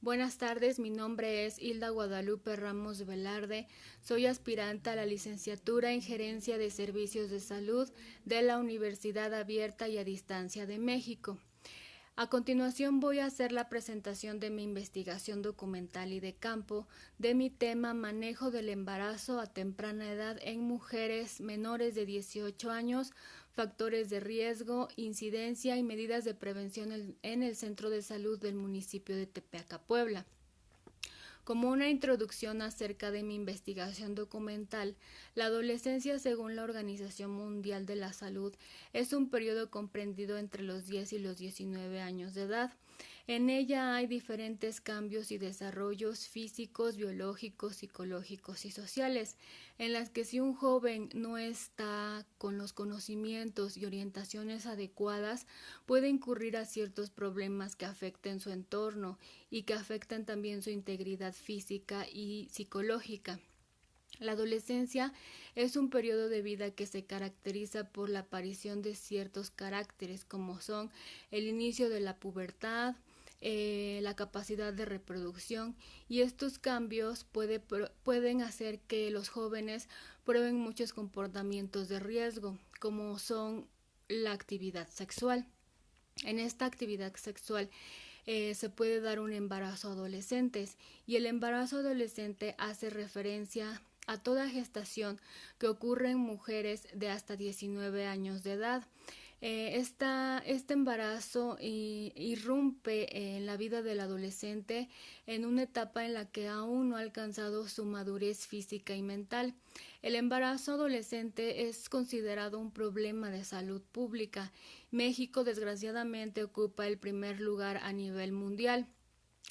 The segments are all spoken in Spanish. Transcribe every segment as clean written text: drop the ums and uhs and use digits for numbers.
Buenas tardes, mi nombre es Hilda Guadalupe Ramos Velarde, soy aspirante a la licenciatura en Gerencia de Servicios de Salud de la Universidad Abierta y a Distancia de México. A continuación voy a hacer la presentación de mi investigación documental y de campo de mi tema manejo del embarazo a temprana edad en mujeres menores de 18 años, factores de riesgo, incidencia y medidas de prevención en el Centro de Salud del municipio de Tepeaca, Puebla. Como una introducción acerca de mi investigación documental, la adolescencia, según la Organización Mundial de la Salud, es un periodo comprendido entre los 10 y los 19 años de edad. En ella hay diferentes cambios y desarrollos físicos, biológicos, psicológicos y sociales, en las que si un joven no está con los conocimientos y orientaciones adecuadas, puede incurrir a ciertos problemas que afecten su entorno y que afectan también su integridad física y psicológica. La adolescencia es un periodo de vida que se caracteriza por la aparición de ciertos caracteres como son el inicio de la pubertad, la capacidad de reproducción, y estos cambios pueden hacer que los jóvenes prueben muchos comportamientos de riesgo, como son la actividad sexual. En esta actividad sexual se puede dar un embarazo adolescente, y el embarazo adolescente hace referencia a toda gestación que ocurre en mujeres de hasta 19 años de edad. Este embarazo irrumpe en la vida del adolescente en una etapa en la que aún no ha alcanzado su madurez física y mental. El embarazo adolescente es considerado un problema de salud pública. México, desgraciadamente, ocupa el primer lugar a nivel mundial.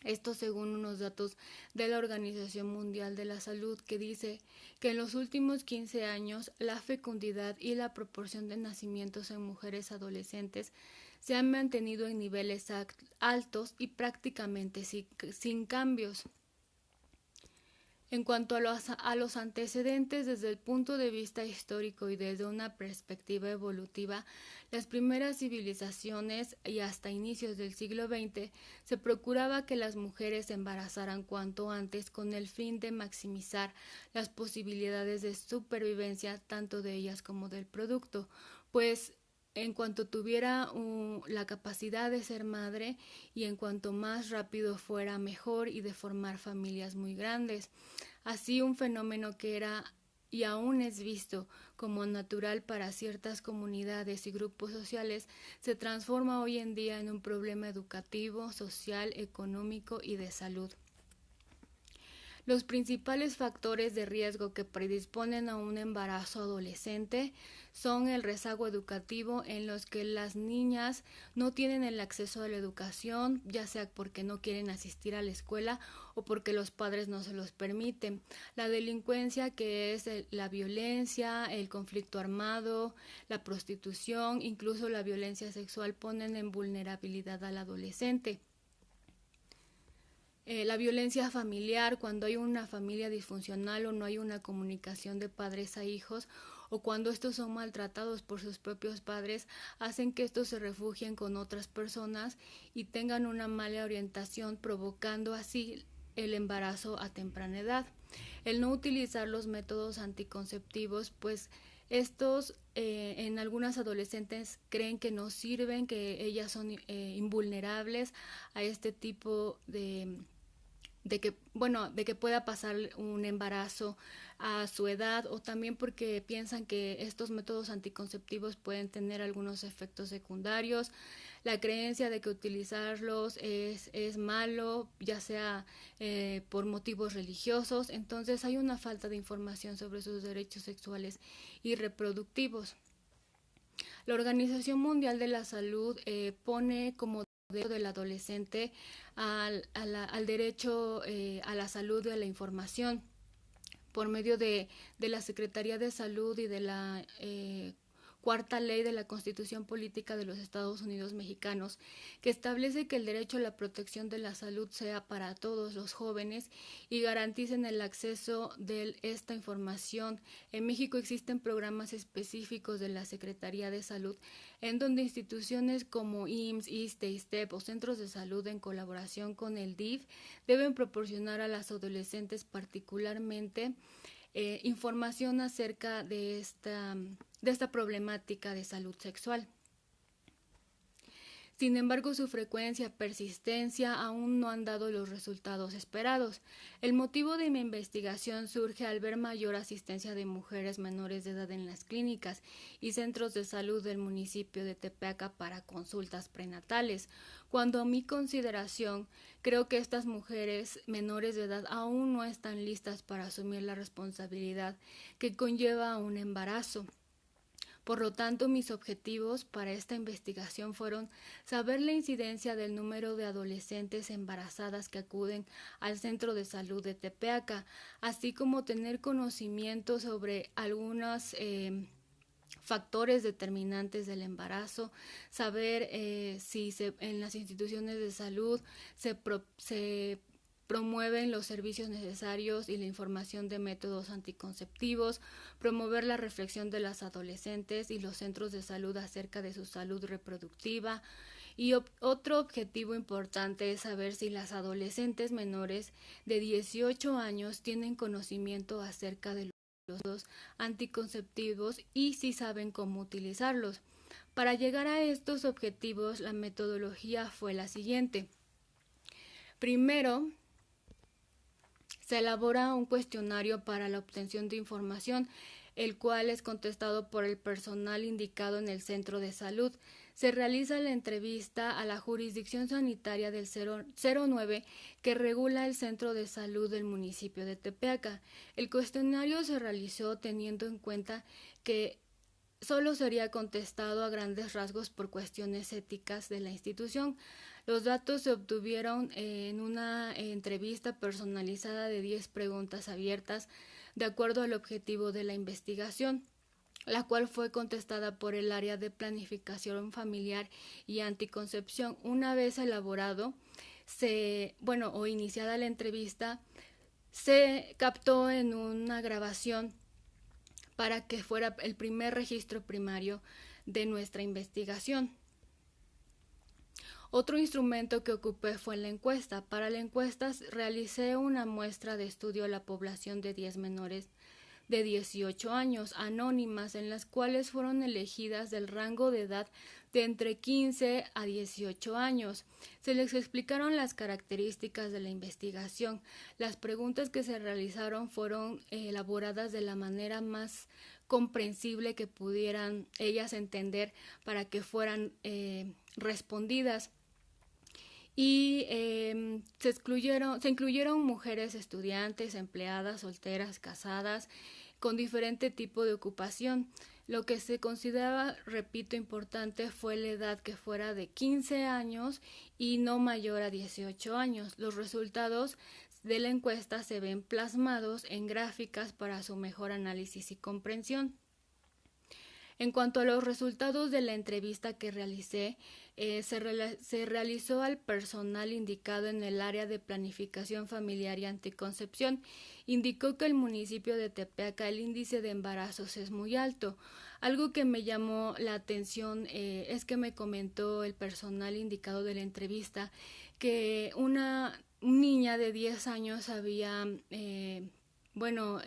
Esto según unos datos de la Organización Mundial de la Salud, que dice que en los últimos 15 años la fecundidad y la proporción de nacimientos en mujeres adolescentes se han mantenido en niveles altos y prácticamente sin cambios. En cuanto a los antecedentes desde el punto de vista histórico y desde una perspectiva evolutiva, las primeras civilizaciones y hasta inicios del siglo XX se procuraba que las mujeres se embarazaran cuanto antes con el fin de maximizar las posibilidades de supervivencia tanto de ellas como del producto, pues en cuanto tuviera la capacidad de ser madre y en cuanto más rápido fuera mejor, y de formar familias muy grandes. Así, un fenómeno que era y aún es visto como natural para ciertas comunidades y grupos sociales se transforma hoy en día en un problema educativo, social, económico y de salud. Los principales factores de riesgo que predisponen a un embarazo adolescente son el rezago educativo, en los que las niñas no tienen el acceso a la educación, ya sea porque no quieren asistir a la escuela o porque los padres no se los permiten. La delincuencia, que es la violencia, el conflicto armado, la prostitución, incluso la violencia sexual, ponen en vulnerabilidad al adolescente. La violencia familiar, cuando hay una familia disfuncional o no hay una comunicación de padres a hijos, o cuando estos son maltratados por sus propios padres, hacen que estos se refugien con otras personas y tengan una mala orientación, provocando así el embarazo a temprana edad. El no utilizar los métodos anticonceptivos, pues estos en algunas adolescentes creen que no sirven, que ellas son invulnerables a este tipo de que pueda pasar un embarazo a su edad, o también porque piensan que estos métodos anticonceptivos pueden tener algunos efectos secundarios. La creencia de que utilizarlos es malo, ya sea por motivos religiosos. Entonces hay una falta de información sobre sus derechos sexuales y reproductivos. La Organización Mundial de la Salud pone como del adolescente al derecho a la salud y a la información por medio de la Secretaría de Salud y de la cuarta ley de la Constitución Política de los Estados Unidos Mexicanos, que establece que el derecho a la protección de la salud sea para todos los jóvenes y garanticen el acceso de esta información. En México existen programas específicos de la Secretaría de Salud en donde instituciones como IMSS, ISSSTE, ISSSTEP o centros de salud en colaboración con el DIF deben proporcionar a las adolescentes particularmente información acerca de esta problemática de salud sexual. Sin embargo, su frecuencia y persistencia aún no han dado los resultados esperados. El motivo de mi investigación surge al ver mayor asistencia de mujeres menores de edad en las clínicas y centros de salud del municipio de Tepeaca para consultas prenatales, cuando a mi consideración creo que estas mujeres menores de edad aún no están listas para asumir la responsabilidad que conlleva un embarazo. Por lo tanto, mis objetivos para esta investigación fueron saber la incidencia del número de adolescentes embarazadas que acuden al centro de salud de Tepeaca, así como tener conocimiento sobre algunos factores determinantes del embarazo, saber si en las instituciones de salud se promueven los servicios necesarios y la información de métodos anticonceptivos, promover la reflexión de las adolescentes y los centros de salud acerca de su salud reproductiva. Y otro objetivo importante es saber si las adolescentes menores de 18 años tienen conocimiento acerca de los anticonceptivos y si saben cómo utilizarlos. Para llegar a estos objetivos, la metodología fue la siguiente. Primero, se elabora un cuestionario para la obtención de información, el cual es contestado por el personal indicado en el centro de salud. Se realiza la entrevista a la jurisdicción sanitaria del 09 que regula el centro de salud del municipio de Tepeaca. El cuestionario se realizó teniendo en cuenta que solo sería contestado a grandes rasgos por cuestiones éticas de la institución. Los datos se obtuvieron en una entrevista personalizada de 10 preguntas abiertas de acuerdo al objetivo de la investigación, la cual fue contestada por el área de planificación familiar y anticoncepción. Una vez elaborado, o iniciada la entrevista, se captó en una grabación para que fuera el primer registro primario de nuestra investigación. Otro instrumento que ocupé fue la encuesta. Para la encuesta realicé una muestra de estudio a la población de 10 menores de 18 años, anónimas, en las cuales fueron elegidas del rango de edad de entre 15 a 18 años. Se les explicaron las características de la investigación. Las preguntas que se realizaron fueron elaboradas de la manera más comprensible que pudieran ellas entender para que fueran respondidas. Y se incluyeron mujeres estudiantes, empleadas, solteras, casadas, con diferente tipo de ocupación. Lo que se consideraba, repito, importante fue la edad que fuera de 15 años y no mayor a 18 años. Los resultados de la encuesta se ven plasmados en gráficas para su mejor análisis y comprensión. En cuanto a los resultados de la entrevista que realicé, se realizó al personal indicado en el área de planificación familiar y anticoncepción. Indicó que el municipio de Tepeaca el índice de embarazos es muy alto. Algo que me llamó la atención es que me comentó el personal indicado de la entrevista que una niña de 10 años había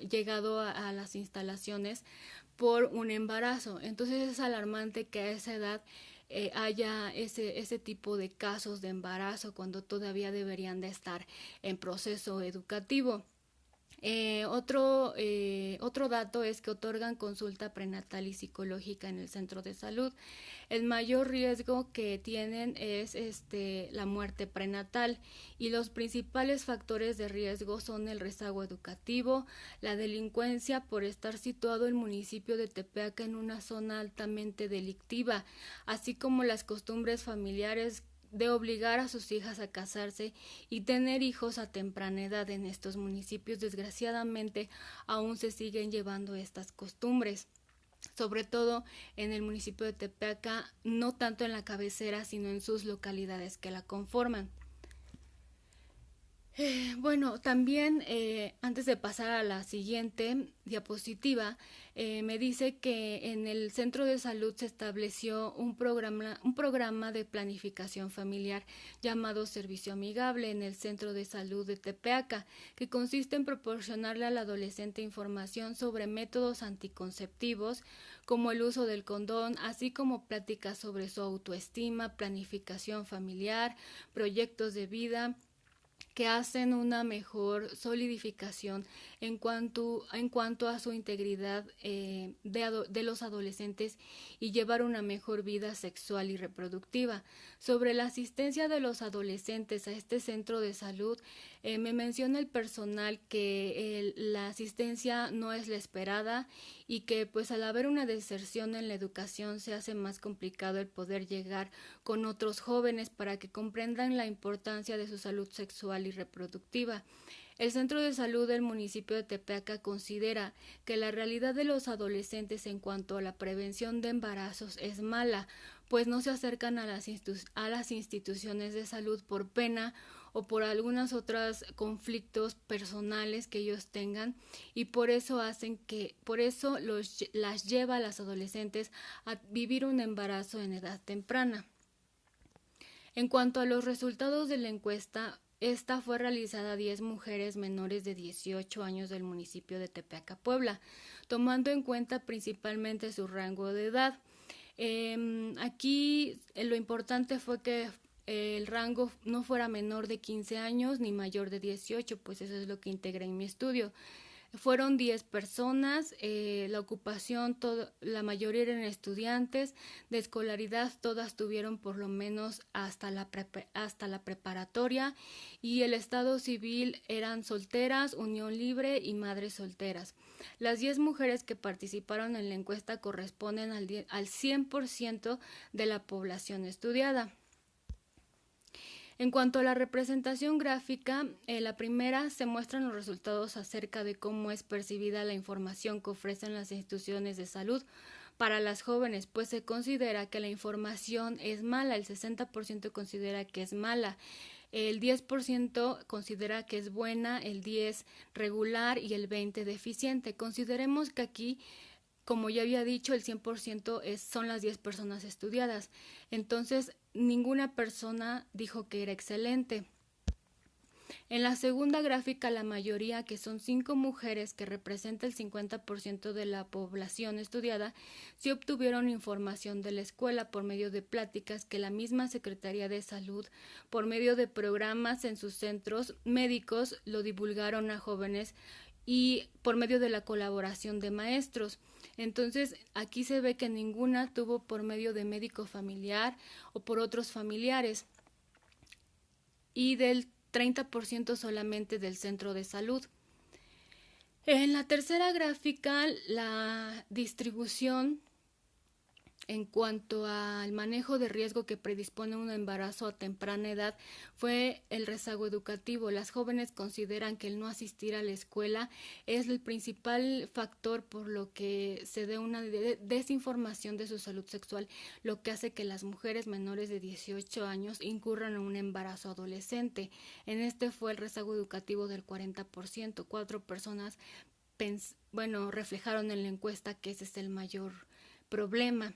llegado a las instalaciones por un embarazo. Entonces es alarmante que a esa edad haya ese tipo de casos de embarazo cuando todavía deberían de estar en proceso educativo. Otro dato es que otorgan consulta prenatal y psicológica en el centro de salud. El mayor riesgo que tienen es la muerte prenatal y los principales factores de riesgo son el rezago educativo, la delincuencia por estar situado el municipio de Tepeaca en una zona altamente delictiva, así como las costumbres familiares de obligar a sus hijas a casarse y tener hijos a temprana edad. En estos municipios, desgraciadamente, aún se siguen llevando estas costumbres. sobre todo en el municipio de Tepeaca, no tanto en la cabecera, sino en sus localidades que la conforman. Bueno, también antes de pasar a la siguiente diapositiva, me dice que en el centro de salud se estableció un programa de planificación familiar llamado Servicio Amigable en el centro de salud de Tepeaca, que consiste en proporcionarle al adolescente información sobre métodos anticonceptivos, como el uso del condón, así como pláticas sobre su autoestima, planificación familiar, proyectos de vida, que hacen una mejor solidificación en cuanto a su integridad de los adolescentes y llevar una mejor vida sexual y reproductiva. Sobre la asistencia de los adolescentes a este centro de salud, me menciona el personal que la asistencia no es la esperada y que pues al haber una deserción en la educación se hace más complicado el poder llegar con otros jóvenes para que comprendan la importancia de su salud sexual y reproductiva. El Centro de Salud del municipio de Tepeaca considera que la realidad de los adolescentes en cuanto a la prevención de embarazos es mala, pues no se acercan a las instituciones de salud por pena o por algunos otros conflictos personales que ellos tengan, y por eso las lleva a las adolescentes a vivir un embarazo en edad temprana. En cuanto a los resultados de la encuesta, esta fue realizada a 10 mujeres menores de 18 años del municipio de Tepeaca, Puebla, tomando en cuenta principalmente su rango de edad. Aquí lo importante fue que el rango no fuera menor de 15 años ni mayor de 18, pues eso es lo que integré en mi estudio. Fueron 10 personas, la ocupación, la mayoría eran estudiantes, de escolaridad todas tuvieron por lo menos hasta la preparatoria, y el estado civil eran solteras, unión libre y madres solteras. Las 10 mujeres que participaron en la encuesta corresponden al 100% de la población estudiada. En cuanto a la representación gráfica, la primera se muestran los resultados acerca de cómo es percibida la información que ofrecen las instituciones de salud para las jóvenes, pues se considera que la información es mala, el 60% considera que es mala, el 10% considera que es buena, el 10% regular y el 20% deficiente. Consideremos que aquí, como ya había dicho, el 100% son las 10 personas estudiadas. Entonces, ninguna persona dijo que era excelente. En la segunda gráfica, la mayoría, que son 5 mujeres, que representa el 50% de la población estudiada, sí obtuvieron información de la escuela por medio de pláticas que la misma Secretaría de Salud, por medio de programas en sus centros médicos, lo divulgaron a jóvenes y por medio de la colaboración de maestros. Entonces, aquí se ve que ninguna tuvo por medio de médico familiar o por otros familiares, y del 30% solamente del centro de salud. En la tercera gráfica, la distribución en cuanto al manejo de riesgo que predispone a un embarazo a temprana edad fue el rezago educativo. Las jóvenes consideran que el no asistir a la escuela es el principal factor por lo que se dé una desinformación de su salud sexual, lo que hace que las mujeres menores de 18 años incurran en un embarazo adolescente. En este fue el rezago educativo del 40%. 4 personas reflejaron en la encuesta que ese es el mayor problema.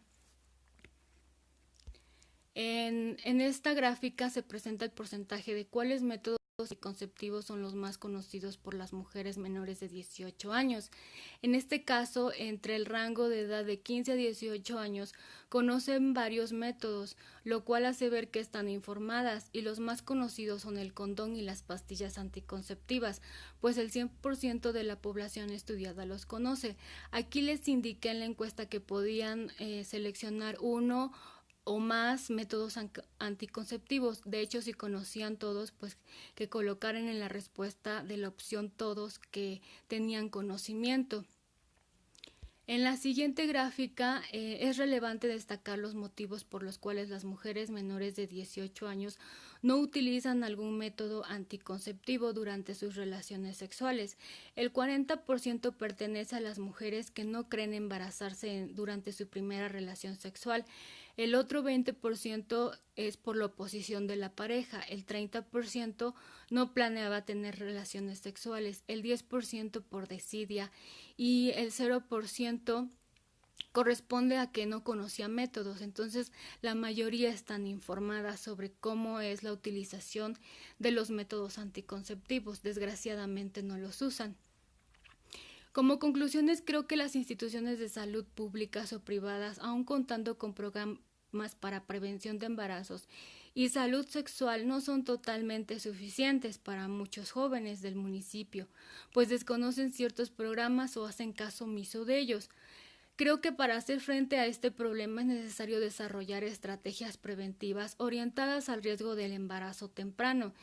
En esta gráfica se presenta el porcentaje de cuáles métodos anticonceptivos son los más conocidos por las mujeres menores de 18 años. En este caso, entre el rango de edad de 15 a 18 años, conocen varios métodos, lo cual hace ver que están informadas, y los más conocidos son el condón y las pastillas anticonceptivas, pues el 100% de la población estudiada los conoce. Aquí les indiqué en la encuesta que podían seleccionar uno o más métodos anticonceptivos. De hecho, si conocían todos, pues que colocaran en la respuesta de la opción todos que tenían conocimiento. En la siguiente gráfica es relevante destacar los motivos por los cuales las mujeres menores de 18 años no utilizan algún método anticonceptivo durante sus relaciones sexuales. El 40% pertenece a las mujeres que no creen embarazarse durante su primera relación sexual. El otro 20% es por la oposición de la pareja, el 30% no planeaba tener relaciones sexuales, el 10% por desidia y el 0% corresponde a que no conocía métodos. Entonces la mayoría están informadas sobre cómo es la utilización de los métodos anticonceptivos. Desgraciadamente no los usan. Como conclusiones, creo que las instituciones de salud públicas o privadas, aun contando con programas para prevención de embarazos y salud sexual, no son totalmente suficientes para muchos jóvenes del municipio, pues desconocen ciertos programas o hacen caso omiso de ellos. Creo que para hacer frente a este problema es necesario desarrollar estrategias preventivas orientadas al riesgo del embarazo temprano.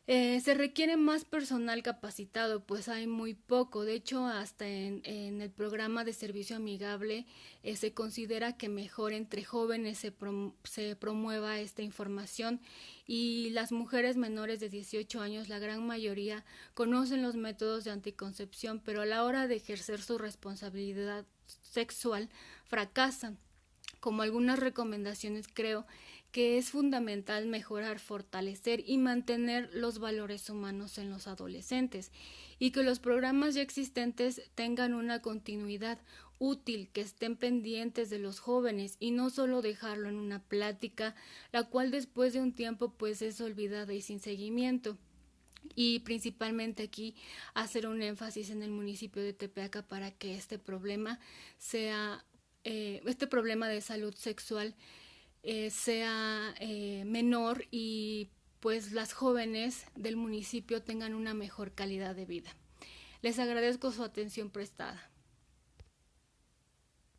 Se requiere más personal capacitado, pues hay muy poco. De hecho, hasta en el programa de servicio amigable se considera que mejor entre jóvenes se promueva esta información, y las mujeres menores de 18 años, la gran mayoría, conocen los métodos de anticoncepción, pero a la hora de ejercer su responsabilidad sexual fracasan. Como algunas recomendaciones, creo que es fundamental mejorar, fortalecer y mantener los valores humanos en los adolescentes, y que los programas ya existentes tengan una continuidad útil, que estén pendientes de los jóvenes y no solo dejarlo en una plática, la cual después de un tiempo pues es olvidada y sin seguimiento. Y principalmente aquí hacer un énfasis en el municipio de Tepeaca para que este problema de salud sexual sea menor, y pues las jóvenes del municipio tengan una mejor calidad de vida. Les agradezco su atención prestada.